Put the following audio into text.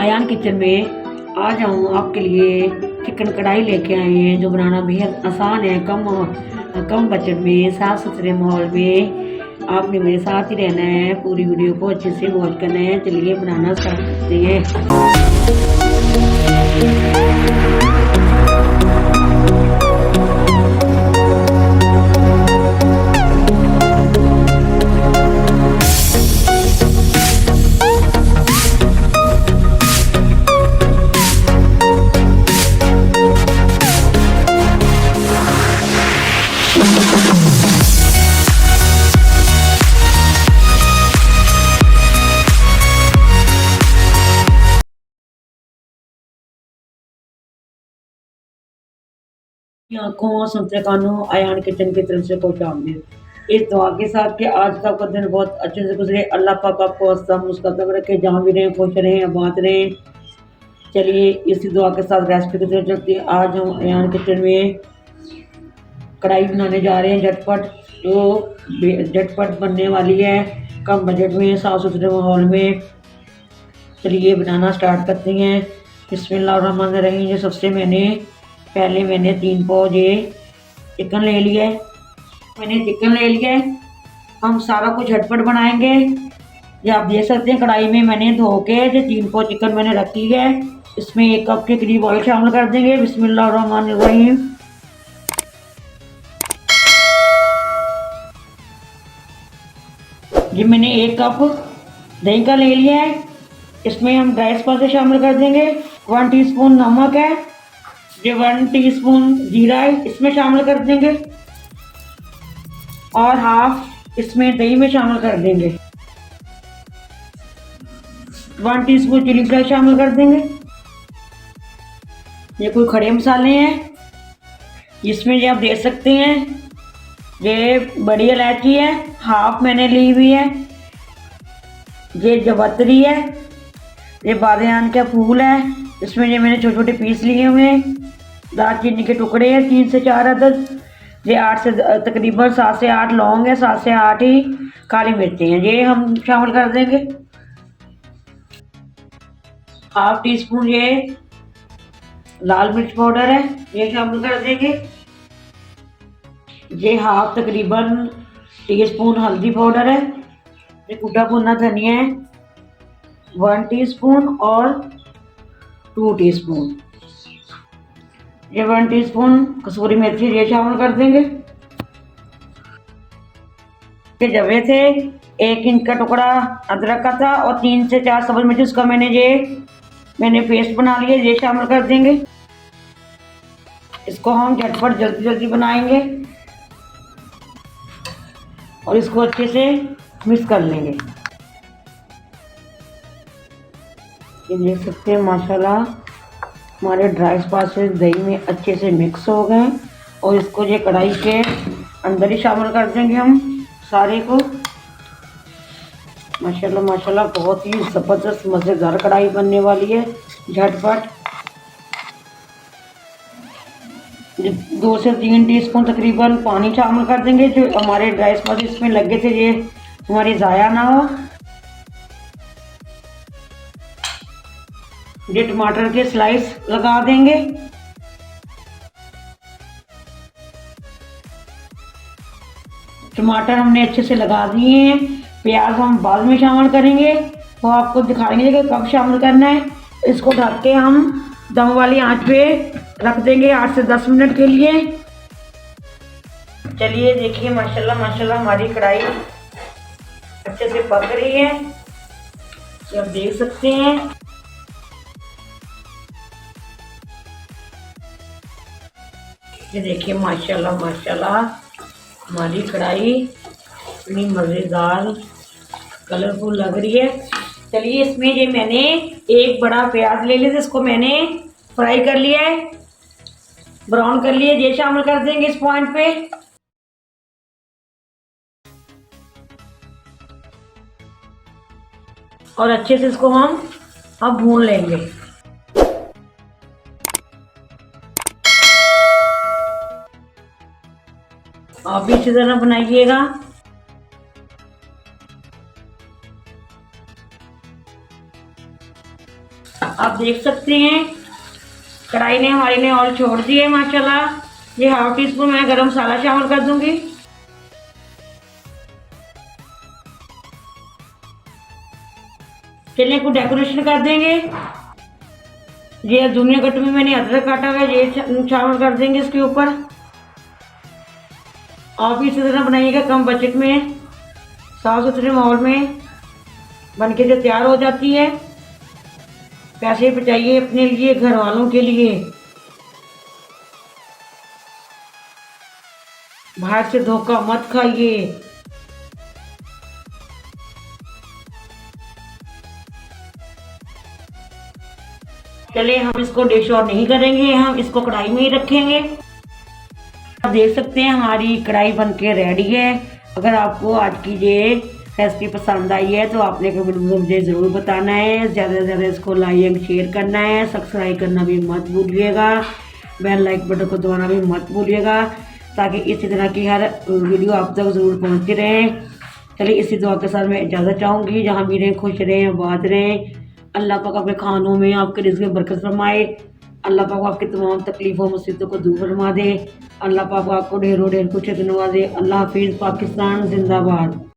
Ayaan kitchen में आज हम आपके लिए चिकन कढ़ाई लेके आए हैं जो बनाना बेहद आसान है। कम बजट में साफ सुथरे माहौल में आपने मेरे साथ ही रहना है। पूरी वीडियो को अच्छे से वॉच करना है। चलिए बनाना स्टार्ट करते हैं। आंखों सुनते कानों आयान किचन की तरफ से खुश आमदीद। इस दुआ के साथ कि आज का आपका दिन बहुत अच्छे से गुजरे। अल्लाह पाक आपको हंसता मुस्कुराता रखे, जहाँ भी रहें खुश रहें, आबाद रहें। चलिए इसी दुआ के साथ रेसिपी की तरफ चलते हैं। आज हम आयान किचन में कढ़ाई बनाने जा रहे हैं झटपट, जो झटपट बनने वाली है, कम बजट में साफ सुथरे माहौल में। चलिए बनाना स्टार्ट करते हैं। बिस्मिल्लाहिर्रहमानिर्रहीम। जो सबसे पहले मैंने 3 पाव ये चिकन ले लिया है। हम सारा कुछ झटपट बनाएंगे। ये आप देख सकते हैं कढ़ाई में मैंने धो के जो 3 पाव चिकन मैंने रख लिया है। इसमें 1 कप के करीब ऑयल शामिल कर देंगे। बिस्मिल्लाहिर्रहमानिर्रहीम। ये मैंने 1 कप दही का ले लिया है। इसमें हम ड्राई स्पाइसेस शामिल कर देंगे। 1 टीस्पून नमक है, ये 1 टीस्पून जीरा है, इसमें शामिल कर देंगे। और हाफ इसमें दही में शामिल कर देंगे। 1 टीस्पून चिली फ्लेक्स शामिल कर देंगे। ये कोई खड़े मसाले हैं। इसमें ये आप देख सकते हैं, ये बड़ी इलायची है, हाफ मैंने ली हुई है। ये जवतरी है, ये बादशाह का फूल है, इसमें ये मैंने छोटे छोटे पीस लिए हुए हैं। दालचीनी के टुकड़े हैं 3 से 4 अदद। ये 8 से तकरीबन 7 से 8 लौंग है, 7 से 8 ही काली मिर्ची हैं, ये हम शामिल कर देंगे। हाफ टी स्पून ये लाल मिर्च पाउडर है, ये शामिल कर देंगे। ये हाफ तकरीबन टीस्पून हल्दी पाउडर है। ये कूटा भुना धनिया है 1 टीस्पून और 2 टीस्पून। ये 1 टीस्पून कसूरी मेथी ये शामिल कर देंगे। ये जवे थे 1 इंच का टुकड़ा अदरक का था और 3 से 4 सब्ज मिर्च, उसका मैंने पेस्ट बना लिया, ये शामिल कर देंगे। इसको हम झटपट जल्दी जल्दी बनाएंगे और इसको अच्छे से मिक्स कर लेंगे। ये देख सकते हैं माशाल्लाह हमारे ड्राई स्पाइसेस दही में अच्छे से मिक्स हो गए। और इसको ये कढ़ाई के अंदर ही शामिल कर देंगे हम सारे को। माशाल्लाह माशाल्लाह बहुत ही ज़बरदस्त मज़ेदार कढ़ाई बनने वाली है झटपट। 2 से 3 टीस्पून तकरीबन पानी शामिल कर देंगे। जो हमारे ड्राई स्पाइसेस इसमें लगे थे ये हमारी ज़ाया ना हो। ये टमाटर के स्लाइस लगा देंगे। टमाटर हमने अच्छे से लगा दिए हैं। प्याज हम बाद में शामिल करेंगे, वो आपको दिखाएंगे कि कब शामिल करना है। इसको ढक के हम दम वाली आंच पे रख देंगे 8 से 10 मिनट के लिए। चलिए देखिए माशाल्लाह माशाल्लाह हमारी कढ़ाई अच्छे से पक रही है, ये आप देख सकते हैं। ये देखिए माशाल्लाह माशाल्लाह हमारी कढ़ाई इतनी मज़ेदार कलरफुल लग रही है। चलिए इसमें ये मैंने 1 बड़ा प्याज ले लिया, इसको मैंने फ्राई कर लिया है, ब्राउन कर लिया, ये शामिल कर देंगे इस पॉइंट पे। और अच्छे से इसको हम अब भून लेंगे। आप भी इसी तरह बनाइएगा। आप देख सकते हैं कढ़ाई ने हमारी ने ऑयल छोड़ दिए माशाल्लाह। ये हाफ टी स्पून मैं गरम मसाला शामिल कर दूंगी। चलिए को डेकोरेशन कर देंगे। ये दुनिया कट में मैंने अदरक काटा हुआ है, ये शामिल कर देंगे इसके ऊपर। आप इसी तरह बनाइएगा कम बजट में, साफ सुथरे माहौल में बनके जो तैयार हो जाती है। पैसे बचाइए अपने लिए, घर वालों के लिए, बाहर से धोखा मत खाइए। चलिए हम इसको डिश और नहीं करेंगे, हम इसको कढ़ाई में ही रखेंगे। आप देख सकते हैं हमारी कढ़ाई बनके रेडी है। अगर आपको आज की ये रेसिपी पसंद आई है तो आपने कमेंट में मुझे ज़रूर बताना है। ज़्यादा से ज़्यादा इसको लाइक शेयर करना है, सब्सक्राइब करना भी मत भूलिएगा, बेल लाइक बटन को दबाना भी मत भूलिएगा, ताकि इसी तरह की हर वीडियो आप तक ज़रूर पहुँचती रहे। चलिए इसी दुआ के साथ मैं इजाज़त चाहूँगी। जहाँ भी रहें खुश रहें, आबाद रहें। अल्लाह पाक अपने खानों में आपके रिज़्क़ में बरकत फरमाए। अल्लाह पाक आपकी तमाम तकलीफ़ों मुसीबतों को दूर फरमा दे। अल्लाह पाक आपको ढेरों ढेर कुछ नवाजे। अल्लाह हाफिज़। पाकिस्तान जिंदाबाद।